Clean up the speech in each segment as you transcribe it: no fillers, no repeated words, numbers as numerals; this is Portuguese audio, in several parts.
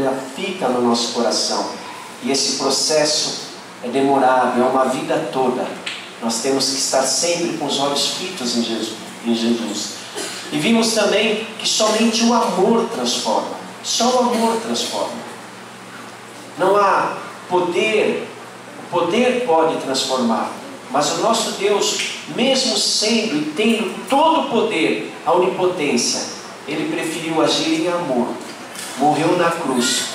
ela fica no nosso coração. E esse processo é demorado, é uma vida toda. Nós temos que estar sempre com os olhos fitos em Jesus. E vimos também que somente o amor transforma. Só o amor transforma. Não há poder. O poder pode transformar. Mas o nosso Deus, mesmo sendo e tendo todo o poder, a onipotência, Ele preferiu agir em amor. Morreu na cruz.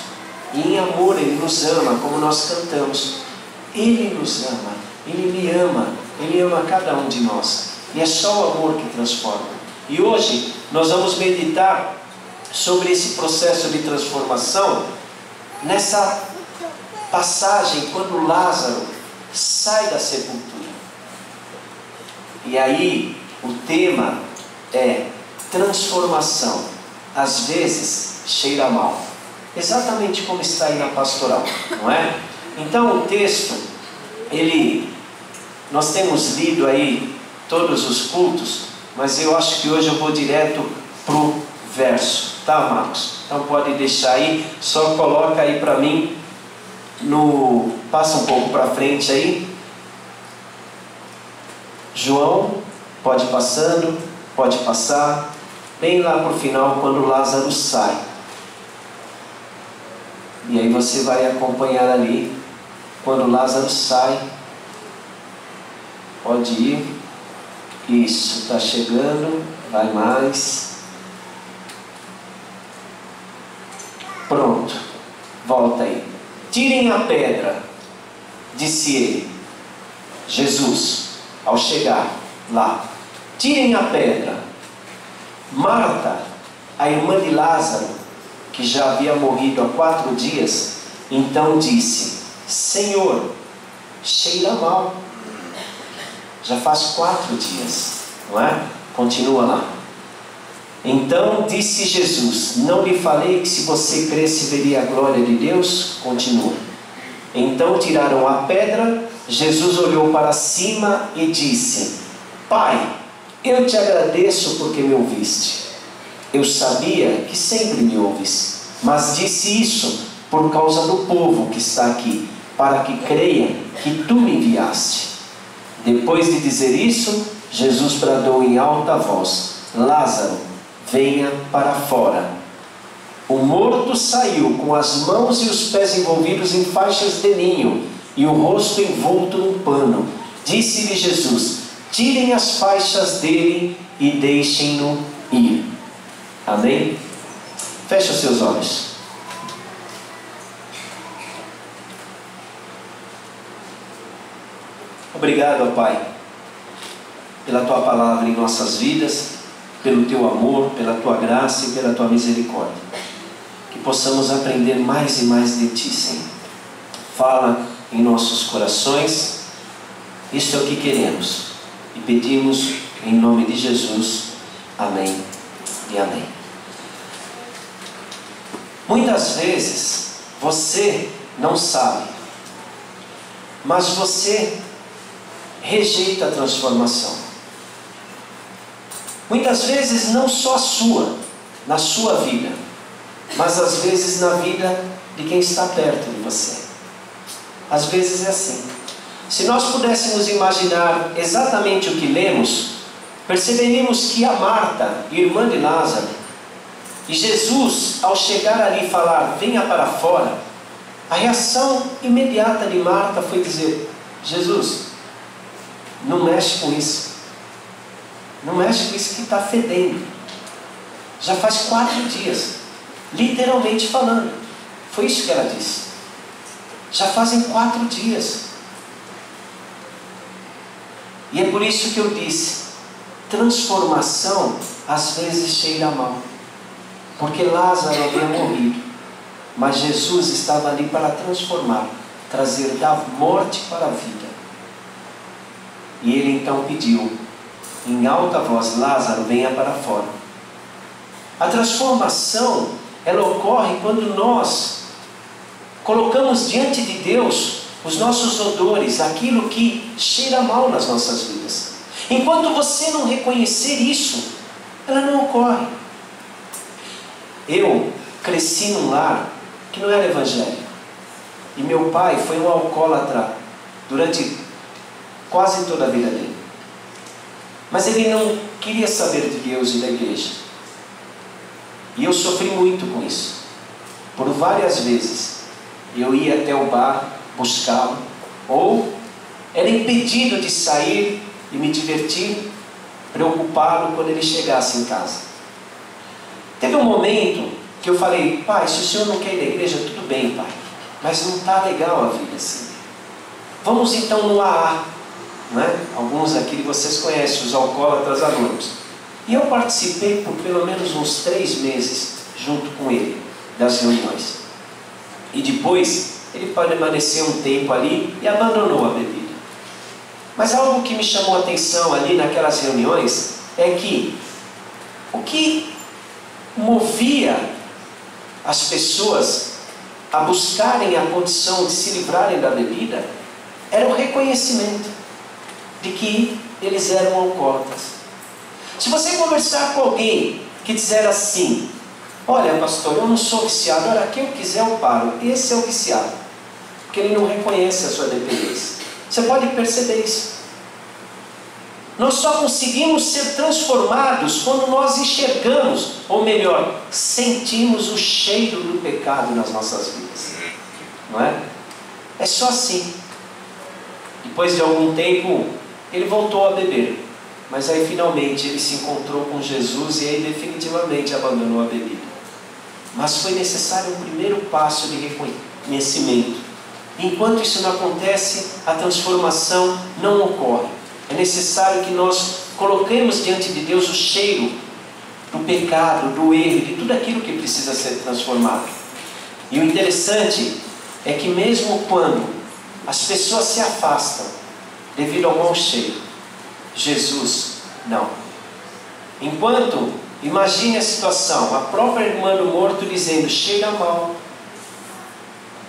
E em amor Ele nos ama, como nós cantamos. Ele nos ama. Ele me ama. Ele ama cada um de nós. E é só o amor que transforma. E hoje nós vamos meditar sobre esse processo de transformação nessa passagem quando Lázaro sai da sepultura. E aí o tema é transformação. Às vezes cheira mal. Exatamente como está aí na pastoral, não é? Então o texto, nós temos lido aí todos os cultos, mas eu acho que hoje eu vou direto para o verso, tá, Marcos? Então pode deixar aí, só coloca aí para mim, passa um pouco para frente aí. João, pode passando, pode passar, bem lá para o final, quando Lázaro sai. E aí você vai acompanhar ali, quando Lázaro sai, pode ir. Isso, está chegando, vai mais. Pronto, volta aí. Tirem a pedra, disse ele, Jesus, ao chegar lá. Tirem a pedra. Marta, a irmã de Lázaro, que já havia morrido há 4 dias, então disse: Senhor, cheira mal. Já faz 4 dias, não é? Continua lá. Então disse Jesus: não lhe falei que se você cresce veria a glória de Deus? Continua. Então tiraram a pedra. Jesus olhou para cima e disse: Pai, eu te agradeço porque me ouviste. Eu sabia que sempre me ouves, mas disse isso por causa do povo que está aqui, para que creia que tu me enviaste. Depois de dizer isso, Jesus bradou em alta voz: Lázaro, venha para fora. O morto saiu com as mãos e os pés envolvidos em faixas de linho e o rosto envolto num pano. Disse-lhe Jesus: tirem as faixas dele e deixem-no ir. Amém? Feche os seus olhos. Obrigado, ó Pai, pela Tua palavra em nossas vidas, pelo Teu amor, pela Tua graça e pela Tua misericórdia. Que possamos aprender mais e mais de Ti, Senhor. Fala em nossos corações. Isso é o que queremos. E pedimos em nome de Jesus. Amém e amém. Muitas vezes você não sabe, mas você rejeita a transformação. Muitas vezes não só na sua vida, mas às vezes na vida de quem está perto de você. Às vezes é assim. Se nós pudéssemos imaginar exatamente o que lemos, perceberíamos que a Marta, irmã de Lázaro, e Jesus, ao chegar ali e falar: venha para fora, a reação imediata de Marta foi dizer: Jesus, não mexe com isso. Não mexe com isso que está fedendo. Já faz 4 dias. Literalmente falando. Foi isso que ela disse. Já fazem 4 dias. E é por isso que eu disse: transformação às vezes cheira mal. Porque Lázaro havia morrido. Mas Jesus estava ali para transformar, trazer da morte para a vida. E ele então pediu em alta voz: Lázaro, venha para fora. A transformação, ela ocorre quando nós colocamos diante de Deus os nossos odores, aquilo que cheira mal nas nossas vidas. Enquanto você não reconhecer isso, ela não ocorre. Eu cresci num lar que não era evangélico. E meu pai foi um alcoólatra durante quase toda a vida dele. Mas ele não queria saber de Deus e da igreja. E eu sofri muito com isso. Por várias vezes eu ia até o bar buscá-lo, ou era impedido de sair e me divertir, preocupá-lo quando ele chegasse em casa. Teve um momento que eu falei: pai, se o senhor não quer ir da igreja, tudo bem, pai, mas não está legal a vida assim. Vamos então no AA, né? Alguns aqui de vocês conhecem os alcoólatras anônimos. E eu participei por pelo menos uns 3 meses junto com ele das reuniões. E depois ele permaneceu um tempo ali e abandonou a bebida. Mas algo que me chamou a atenção ali naquelas reuniões é que o que movia as pessoas a buscarem a condição de se livrarem da bebida era o reconhecimento de que eles eram alcoólatras. Se você conversar com alguém que disser assim: olha, pastor, eu não sou viciado, olha, quem eu quiser eu paro, esse é o viciado, porque ele não reconhece a sua dependência. Você pode perceber isso. Nós só conseguimos ser transformados quando nós enxergamos, ou melhor, sentimos o cheiro do pecado nas nossas vidas, não é? É só assim. Depois de algum tempo ele voltou a beber, mas aí finalmente ele se encontrou com Jesus e aí definitivamente abandonou a bebida. Mas foi necessário um primeiro passo de reconhecimento. Enquanto isso não acontece, a transformação não ocorre. É necessário que nós coloquemos diante de Deus o cheiro do pecado, do erro, de tudo aquilo que precisa ser transformado. E o interessante é que mesmo quando as pessoas se afastam devido ao mau cheiro, Jesus não. Enquanto, imagine a situação, a própria irmã do morto dizendo: cheira mal.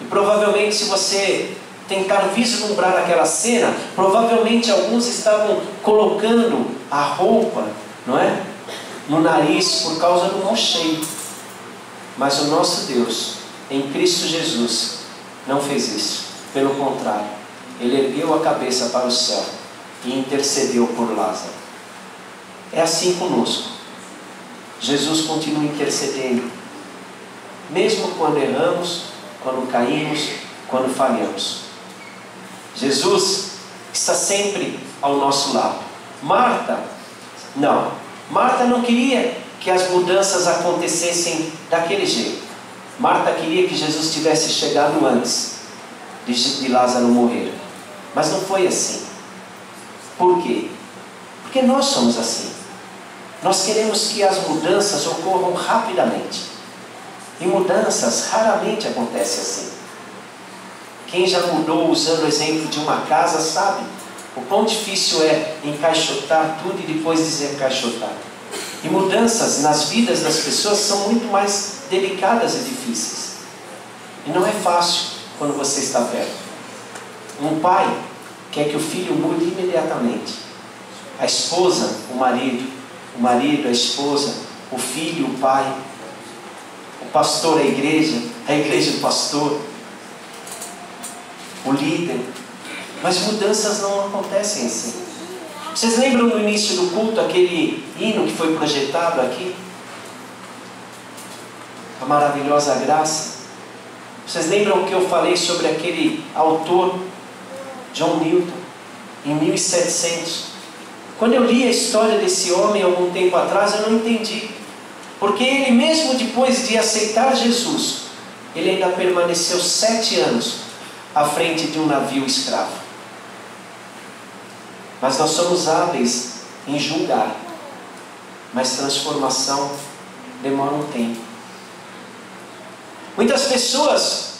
E provavelmente, se você tentar vislumbrar aquela cena, provavelmente alguns estavam colocando a roupa, não é, no nariz por causa do mau cheiro. Mas o nosso Deus, em Cristo Jesus, não fez isso. Pelo contrário, Ele ergueu a cabeça para o céu e intercedeu por Lázaro. É assim conosco. Jesus continua intercedendo, mesmo quando erramos, quando caímos, quando falhamos. Jesus está sempre ao nosso lado. Marta não queria que as mudanças acontecessem daquele jeito. Marta queria que Jesus tivesse chegado antes de Lázaro morrer. Mas não foi assim. Por quê? Porque nós somos assim. Nós queremos que as mudanças ocorram rapidamente. E mudanças raramente acontecem assim. Quem já mudou usando o exemplo de uma casa sabe o quão difícil é encaixotar tudo e depois desencaixotar. E mudanças nas vidas das pessoas são muito mais delicadas e difíceis. E não é fácil quando você está perto. Um pai quer que o filho mude imediatamente. A esposa, o marido, a esposa, o filho, o pai, o pastor, a igreja, o pastor, o líder. Mas mudanças não acontecem assim. Vocês lembram no início do culto aquele hino que foi projetado aqui? A maravilhosa graça. Vocês lembram que eu falei sobre aquele autor, John Newton, em 1700? Quando eu li a história desse homem algum tempo atrás, eu não entendi. Porque ele mesmo depois de aceitar Jesus, ele ainda permaneceu 7 anos à frente de um navio escravo. Mas nós somos hábeis em julgar. Mas transformação demora um tempo. Muitas pessoas,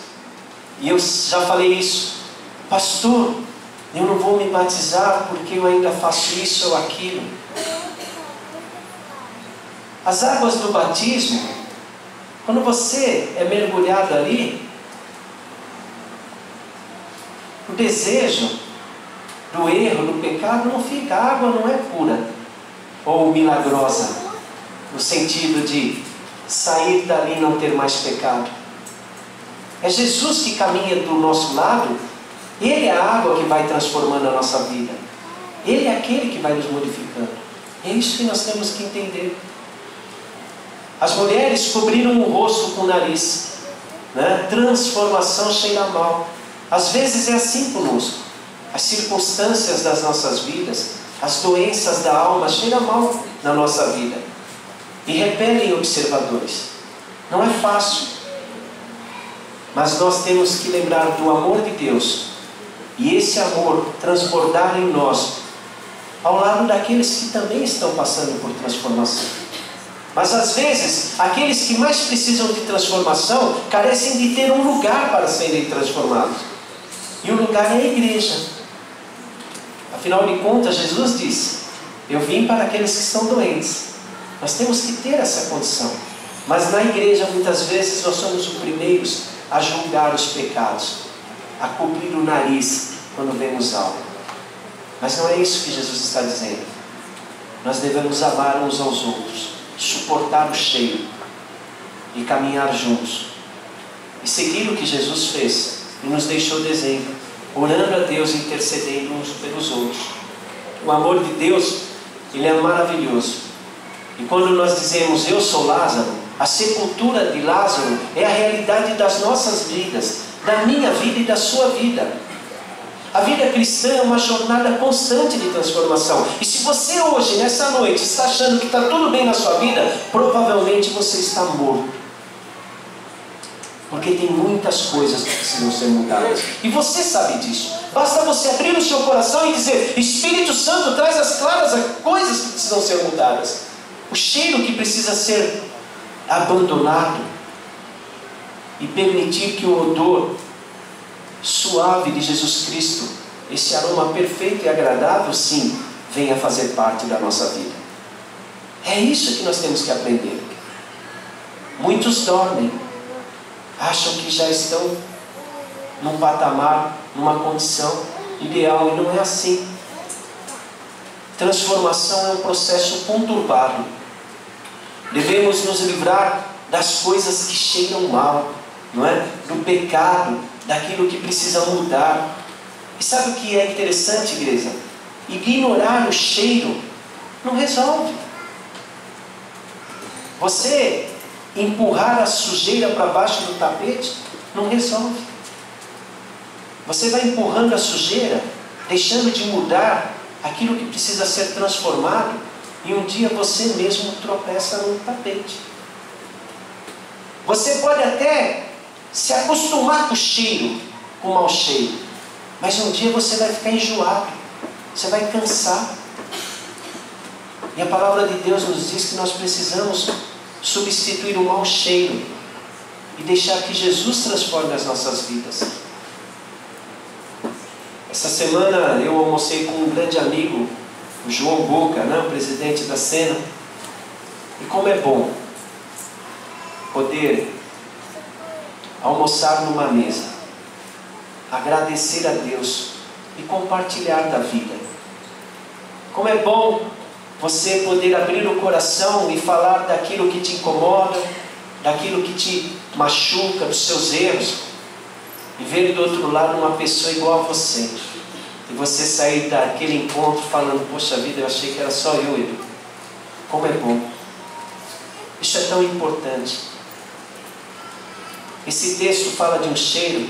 e eu já falei isso: pastor, eu não vou me batizar porque eu ainda faço isso ou aquilo. As águas do batismo, quando você é mergulhado ali, o desejo do erro, do pecado não fica. A água não é pura ou milagrosa, no sentido de sair dali e não ter mais pecado. é Jesus que caminha do nosso lado, Ele é a água que vai transformando a nossa vida. Ele é aquele que vai nos modificando. É isso que nós temos que entender. As mulheres cobriram o rosto com o nariz, né? Transformação cheira mal. Às vezes é assim conosco. As circunstâncias das nossas vidas, as doenças da alma cheiram mal na nossa vida e repelem observadores. Não é fácil, mas nós temos que lembrar do amor de Deus e esse amor transbordar em nós, ao lado daqueles que também estão passando por transformação. Mas às vezes, aqueles que mais precisam de transformação carecem de ter um lugar para serem transformados. E o lugar é a igreja. Afinal de contas, Jesus disse: eu vim para aqueles que estão doentes. Nós temos que ter essa condição. Mas na igreja, muitas vezes, nós somos os primeiros a julgar os pecados, a cobrir o nariz quando vemos algo. Mas não é isso que Jesus está dizendo. Nós devemos amar uns aos outros, suportar o cheiro e caminhar juntos e seguir o que Jesus fez e nos deixou de exemplo, orando a Deus e intercedendo uns pelos outros. O amor de Deus, Ele é maravilhoso. E quando nós dizemos eu sou Lázaro, a sepultura de Lázaro é a realidade das nossas vidas, da minha vida e da sua vida. A vida cristã é uma jornada constante de transformação. E se você hoje, nessa noite, está achando que está tudo bem na sua vida, provavelmente você está morto. Porque tem muitas coisas que precisam ser mudadas. E você sabe disso. Basta você abrir o seu coração e dizer: Espírito Santo, traz as claras coisas que precisam ser mudadas. O cheiro que precisa ser abandonado. E permitir que o odor suave de Jesus Cristo, esse aroma perfeito e agradável, sim, venha fazer parte da nossa vida. É isso que nós temos que aprender. Muitos dormem, acham que já estão num patamar, numa condição ideal, e não é assim. Transformação é um processo conturbado. Devemos nos livrar das coisas que cheiram mal, não é? Do pecado, daquilo que precisa mudar. E sabe o que é interessante, igreja? Ignorar o cheiro não resolve. Você empurrar a sujeira para baixo do tapete não resolve. Você vai empurrando a sujeira, deixando de mudar aquilo que precisa ser transformado, e um dia você mesmo tropeça no tapete. Você pode até se acostumar com o cheiro, com o mau cheiro, mas um dia você vai ficar enjoado, você vai cansar. E a palavra de Deus nos diz que nós precisamos substituir o mau cheiro e deixar que Jesus transforme as nossas vidas. Essa semana eu almocei com um grande amigo, o João Boca, né, o presidente da Sena. E como é bom poder almoçar numa mesa, agradecer a Deus e compartilhar da vida. Como é bom você poder abrir o coração e falar daquilo que te incomoda, daquilo que te machuca, dos seus erros, e ver do outro lado uma pessoa igual a você, e você sair daquele encontro falando: poxa vida, eu achei que era só eu, Edu. Como é bom. Isso é tão importante. Esse texto fala de um cheiro,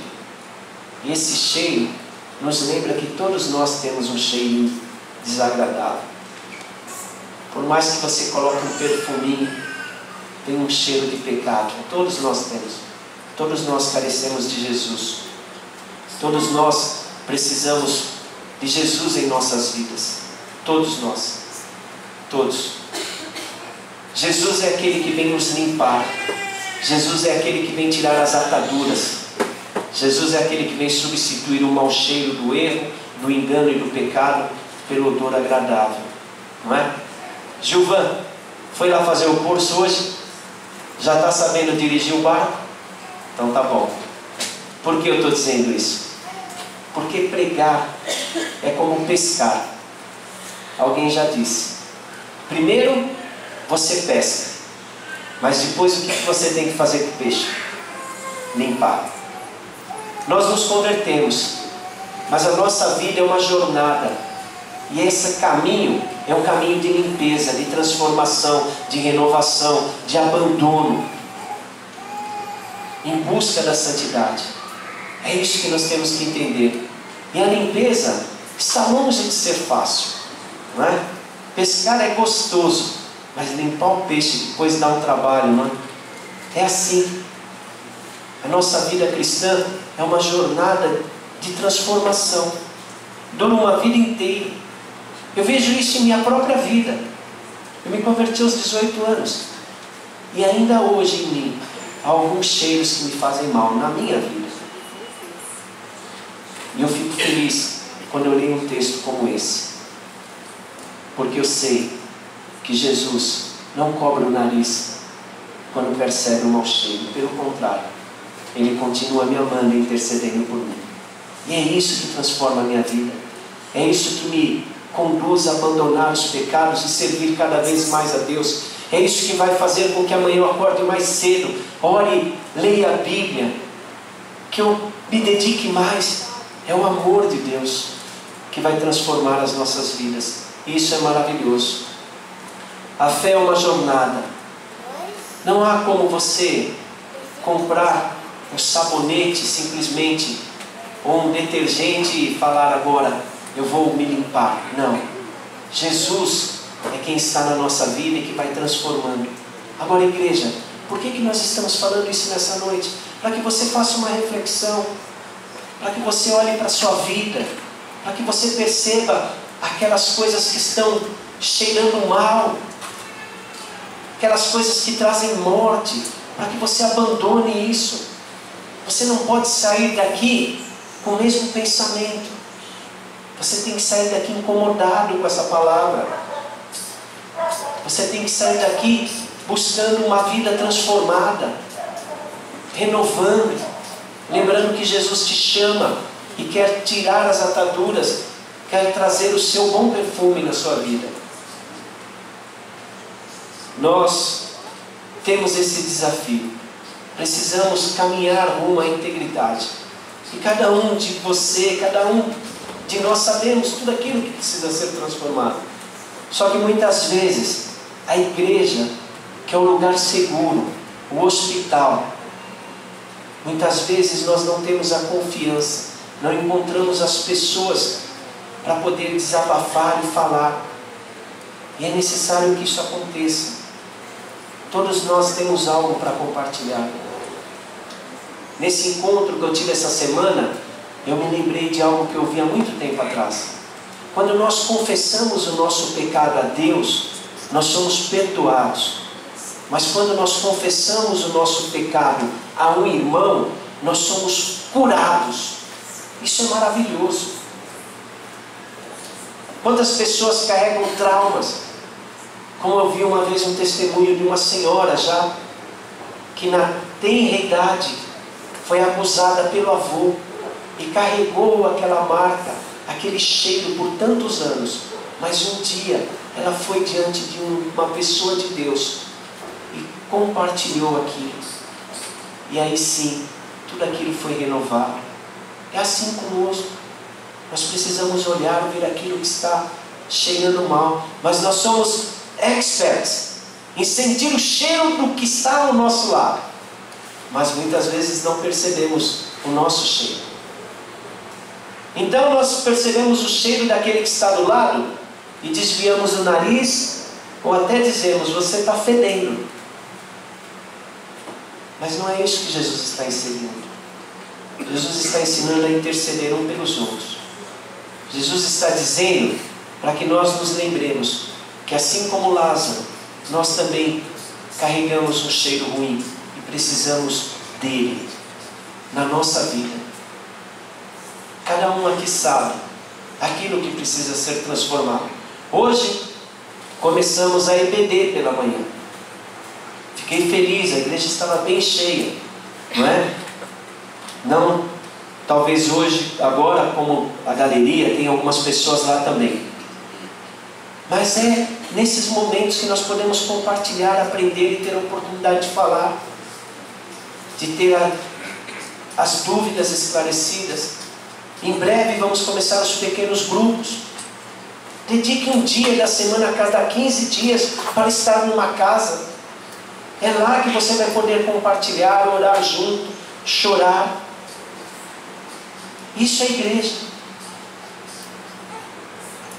e esse cheiro nos lembra que todos nós temos um cheiro desagradável. Por mais que você coloque um perfuminho, tem um cheiro de pecado. Todos nós temos. Todos nós carecemos de Jesus. Todos nós precisamos de Jesus em nossas vidas. Todos nós. Todos. Jesus é aquele que vem nos limpar. Jesus é aquele que vem tirar as ataduras. Jesus é aquele que vem substituir o mau cheiro do erro, do engano e do pecado pelo odor agradável. Não é? Gilvan, foi lá fazer o curso hoje? Já está sabendo dirigir o barco? Então tá bom. Por que eu estou dizendo isso? Porque pregar é como pescar. Alguém já disse. Primeiro você pesca, mas depois o que você tem que fazer com o peixe? Limpar. Nós nos convertemos, mas a nossa vida é uma jornada. E esse caminho é um caminho de limpeza, de transformação, de renovação, de abandono, em busca da santidade. É isso que nós temos que entender. E a limpeza está longe de ser fácil, não é? Pescar é gostoso, mas limpar o peixe depois dá um trabalho, não é? É assim. A nossa vida cristã é uma jornada de transformação. Dura uma vida inteira. Eu vejo isso em minha própria vida. Eu me converti aos 18 anos. E ainda hoje em mim há alguns cheiros que me fazem mal na minha vida. E eu fico feliz quando eu leio um texto como esse. Porque eu sei que Jesus não cobra o nariz quando percebe um mau cheiro. Pelo contrário, Ele continua me amando e intercedendo por mim. E é isso que transforma a minha vida. É isso que me conduz a abandonar os pecados e servir cada vez mais a Deus. É isso que vai fazer com que amanhã eu acorde mais cedo, ore, leia a Bíblia, que eu me dedique mais. É o amor de Deus que vai transformar as nossas vidas. E isso é maravilhoso. A fé é uma jornada. Não há como você comprar um sabonete simplesmente, ou um detergente e falar agora, eu vou me limpar. Não. Jesus é quem está na nossa vida e que vai transformando. Agora, igreja, por que nós estamos falando isso nessa noite? Para que você faça uma reflexão, para que você olhe para a sua vida, para que você perceba aquelas coisas que estão cheirando mal, aquelas coisas que trazem morte, para que você abandone isso. Você não pode sair daqui com o mesmo pensamento. Você tem que sair daqui incomodado com essa palavra. Você tem que sair daqui buscando uma vida transformada, renovando, lembrando que Jesus te chama e quer tirar as ataduras, quer trazer o seu bom perfume na sua vida. Nós temos esse desafio. Precisamos caminhar rumo à integridade. E cada um de você, cada um de nós sabemos tudo aquilo que precisa ser transformado. Só que muitas vezes a igreja, que é o lugar seguro, o hospital, muitas vezes nós não temos a confiança, não encontramos as pessoas para poder desabafar e falar. E é necessário que isso aconteça. Todos nós temos algo para compartilhar. Nesse encontro que eu tive essa semana, eu me lembrei de algo que eu vi há muito tempo atrás. Quando nós confessamos o nosso pecado a Deus, nós somos perdoados. Mas quando nós confessamos o nosso pecado a um irmão, nós somos curados. Isso é maravilhoso. Quantas pessoas carregam traumas? Como eu vi uma vez um testemunho de uma senhora já, que na tenra idade foi abusada pelo avô e carregou aquela marca, aquele cheiro por tantos anos. Mas um dia ela foi diante de uma pessoa de Deus e compartilhou aquilo. E aí sim, tudo aquilo foi renovado. É assim conosco. Nós precisamos olhar e ver aquilo que está cheirando mal. Mas nós somos experts em sentir o cheiro do que está ao nosso lado. Mas muitas vezes não percebemos o nosso cheiro. Então nós percebemos o cheiro daquele que está do lado e desviamos o nariz, ou até dizemos, você está fedendo. Mas não é isso que Jesus está ensinando. Jesus está ensinando a interceder um pelos outros. Jesus está dizendo para que nós nos lembremos que assim como Lázaro, nós também carregamos um cheiro ruim e precisamos dele na nossa vida. Cada um aqui sabe aquilo que precisa ser transformado. Hoje começamos a EBD pela manhã. Fiquei feliz, a igreja estava bem cheia, não é? Não, talvez hoje, agora, como a galeria, tem algumas pessoas lá também. Mas é nesses momentos que nós podemos compartilhar, aprender e ter a oportunidade de falar, de ter as dúvidas esclarecidas. Em breve vamos começar os pequenos grupos. Dedique um dia da semana a cada 15 dias para estar numa casa. É lá que você vai poder compartilhar, orar junto, chorar. Isso é igreja.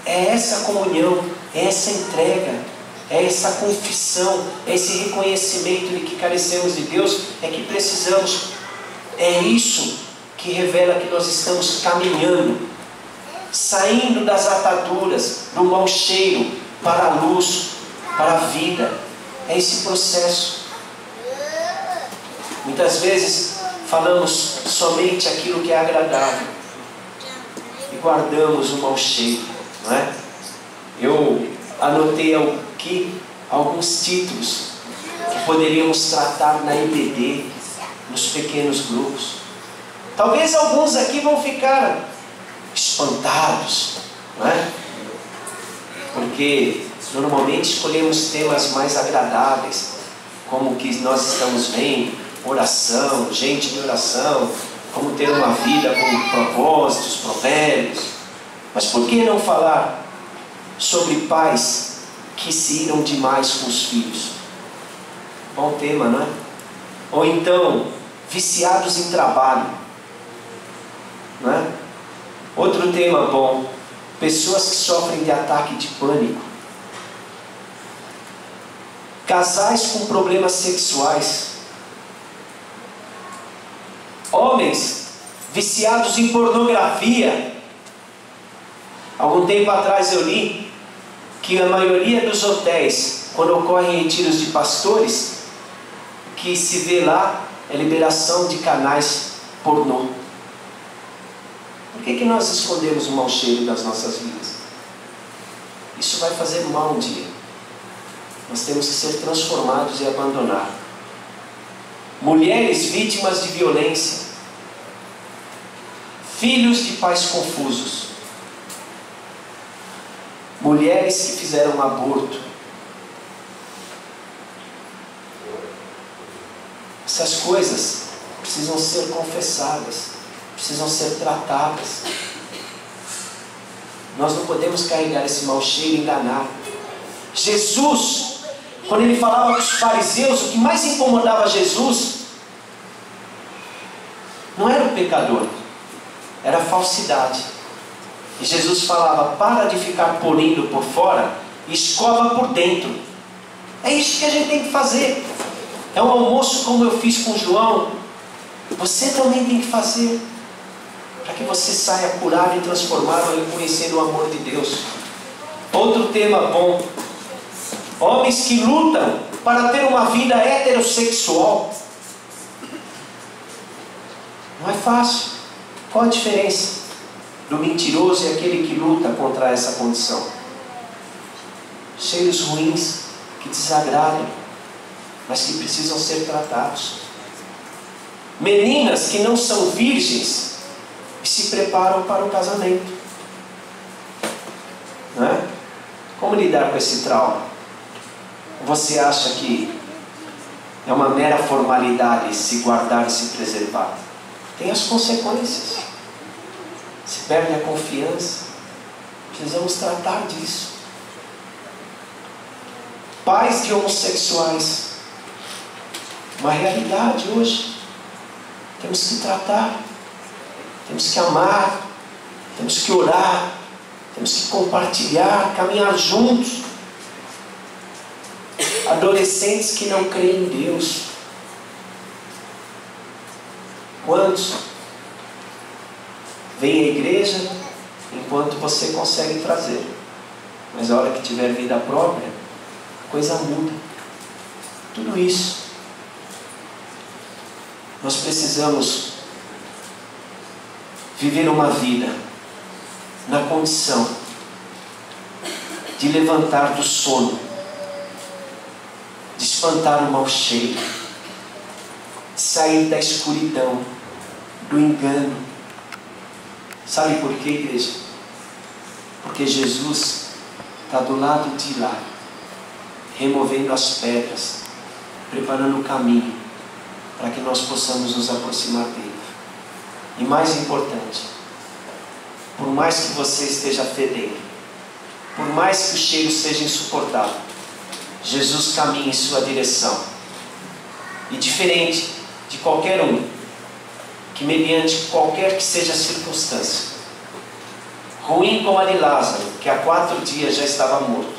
É essa comunhão, é essa entrega, é essa confissão, é esse reconhecimento de que carecemos de Deus, é que precisamos. É isso que revela que nós estamos caminhando, saindo das ataduras, do mau cheiro, para a luz, para a vida. É esse processo. Muitas vezes falamos somente aquilo que é agradável e guardamos o mau cheiro, não é? Eu anotei aqui alguns títulos que poderíamos tratar na IBD, nos pequenos grupos. Talvez alguns aqui vão ficar espantados, não é? Porque normalmente escolhemos temas mais agradáveis, como o que nós estamos vendo, oração, gente de oração, como ter uma vida com propósitos, provérbios. Mas por que não falar sobre pais que se iram demais com os filhos? Bom tema, não é? Ou então, viciados em trabalho, não é? Outro tema bom, pessoas que sofrem de ataque de pânico, casais com problemas sexuais, homens viciados em pornografia. Algum tempo atrás eu li que a maioria dos hotéis, quando ocorrem retiros de pastores, o que se vê lá é liberação de canais pornô. Por que nós escondemos o mau cheiro das nossas vidas? Isso vai fazer mal um dia. Nós temos que ser transformados e abandonar. Mulheres vítimas de violência, filhos de pais confusos, mulheres que fizeram um aborto. Essas coisas precisam ser confessadas, precisam ser tratadas. Nós não podemos carregar esse mau cheiro e enganar. Jesus, quando ele falava com os fariseus, o que mais incomodava Jesus não era o pecador, era a falsidade. E Jesus falava: para de ficar polindo por fora, escova por dentro. É isso que a gente tem que fazer. É um almoço como eu fiz com João. Você também tem que fazer, para que você saia curado e transformado e conhecendo o amor de Deus. Outro tema bom, homens que lutam para ter uma vida heterossexual. Não é fácil. Qual a diferença do mentiroso e aquele que luta contra essa condição? Cheiros ruins que desagradam, mas que precisam ser tratados. Meninas que não são virgens e se preparam para o casamento, não é? Como lidar com esse trauma? Você acha que é uma mera formalidade se guardar e se preservar? Tem as consequências. Se perde a confiança. Precisamos tratar disso. Pais de homossexuais, uma realidade hoje. Temos que tratar, temos que amar, temos que orar, temos que compartilhar, caminhar juntos. Adolescentes que não creem em Deus. Quantos vêm à igreja enquanto você consegue trazer, mas a hora que tiver vida própria, a coisa muda. Tudo isso nós precisamos viver uma vida na condição de levantar do sono, de espantar o mau cheiro, de sair da escuridão, do engano. Sabe por quê, igreja? Porque Jesus está do lado de lá, removendo as pedras, preparando o caminho para que nós possamos nos aproximar dele. E mais importante, por mais que você esteja fedendo, por mais que o cheiro seja insuportável, Jesus caminha em sua direção. E diferente de qualquer um, que mediante qualquer que seja a circunstância, ruim como a de Lázaro, que há 4 dias já estava morto,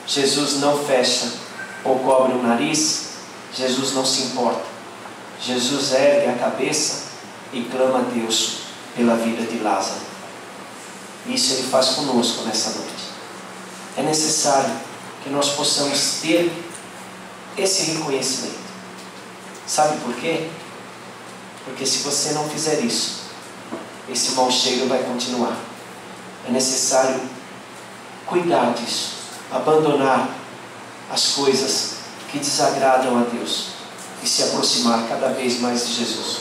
Jesus não fecha ou cobre o nariz, Jesus não se importa. Jesus ergue a cabeça e clama a Deus pela vida de Lázaro. Isso Ele faz conosco nessa noite. É necessário que nós possamos ter esse reconhecimento. Sabe por quê? Porque se você não fizer isso, esse mau cheiro vai continuar. É necessário cuidar disso, abandonar as coisas que desagradam a Deus e se aproximar cada vez mais de Jesus.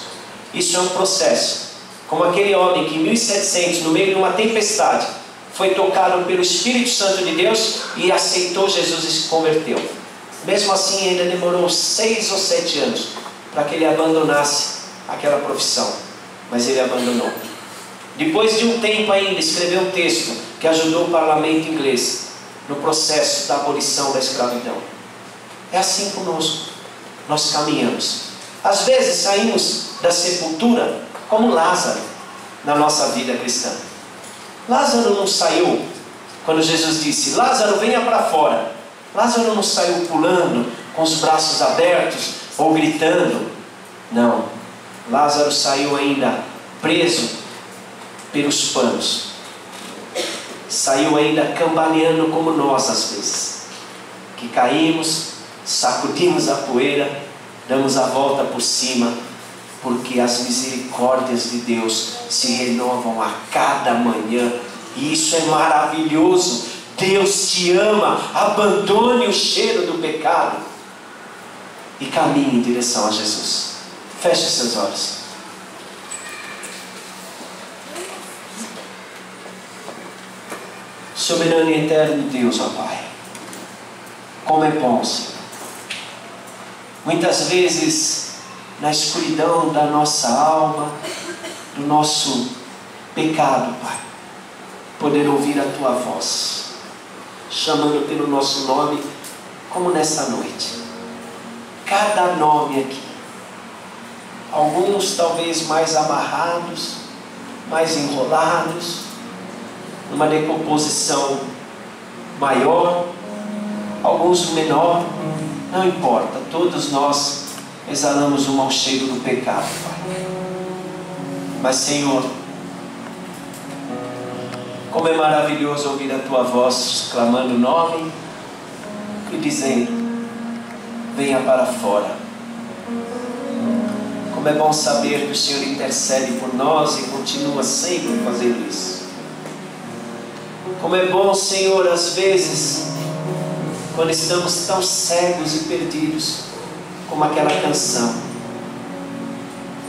Isso é um processo, como aquele homem que em 1700, no meio de uma tempestade, foi tocado pelo Espírito Santo de Deus e aceitou Jesus e se converteu. Mesmo assim, ainda demorou 6 ou 7 anos para que ele abandonasse aquela profissão, mas ele abandonou. Depois de um tempo ainda, escreveu um texto que ajudou o parlamento inglês no processo da abolição da escravidão. É assim conosco, nós caminhamos. Às vezes saímos da sepultura como Lázaro na nossa vida cristã. Lázaro não saiu quando Jesus disse: Lázaro, venha para fora. Lázaro não saiu pulando com os braços abertos ou gritando. Não, Lázaro saiu ainda preso pelos panos, saiu ainda cambaleando como nós às vezes, que caímos, sacudimos a poeira, damos a volta por cima, porque as misericórdias de Deus se renovam a cada manhã, e isso é maravilhoso. Deus te ama. Abandone o cheiro do pecado e caminhe em direção a Jesus. Feche seus olhos. Soberano e eterno Deus, ó Pai, como é bom, Senhor, muitas vezes na escuridão da nossa alma, do nosso pecado, Pai, poder ouvir a Tua voz, chamando pelo nosso nome, como nessa noite. Cada nome aqui, alguns talvez mais amarrados, mais enrolados, numa decomposição maior, alguns menor, não importa, todos nós exalamos o mau cheiro do pecado, Pai. Mas, Senhor, como é maravilhoso ouvir a Tua voz clamando o nome e dizendo: venha para fora. Como é bom saber que o Senhor intercede por nós e continua sempre fazendo isso. Como é bom, Senhor, às vezes, quando estamos tão cegos e perdidos, como aquela canção,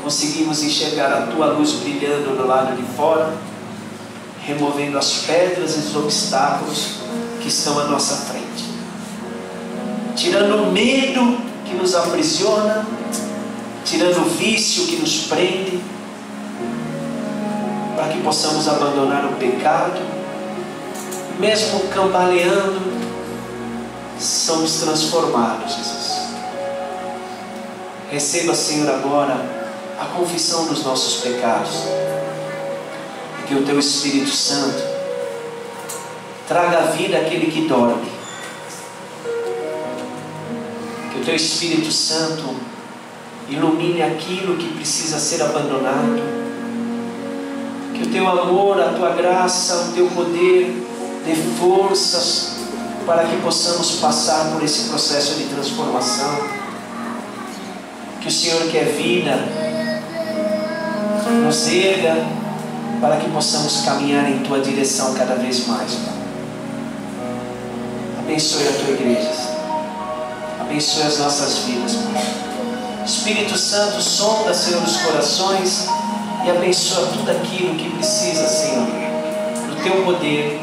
conseguimos enxergar a Tua luz brilhando do lado de fora, removendo as pedras e os obstáculos que estão à nossa frente, tirando o medo que nos aprisiona, tirando o vício que nos prende, para que possamos abandonar o pecado. Mesmo cambaleando, somos transformados, Jesus. Receba, Senhor, agora a confissão dos nossos pecados, e que o Teu Espírito Santo traga à vida aquele que dorme, que o Teu Espírito Santo ilumine aquilo que precisa ser abandonado, que o Teu amor, a Tua graça, o Teu poder dê forças para que possamos passar por esse processo de transformação. Que o Senhor, que é vida, nos erga para que possamos caminhar em Tua direção cada vez mais, Pai. Abençoe a Tua igreja, abençoe as nossas vidas, Pai. Espírito Santo, sonda, Senhor, os corações e abençoa tudo aquilo que precisa, Senhor, do Teu poder,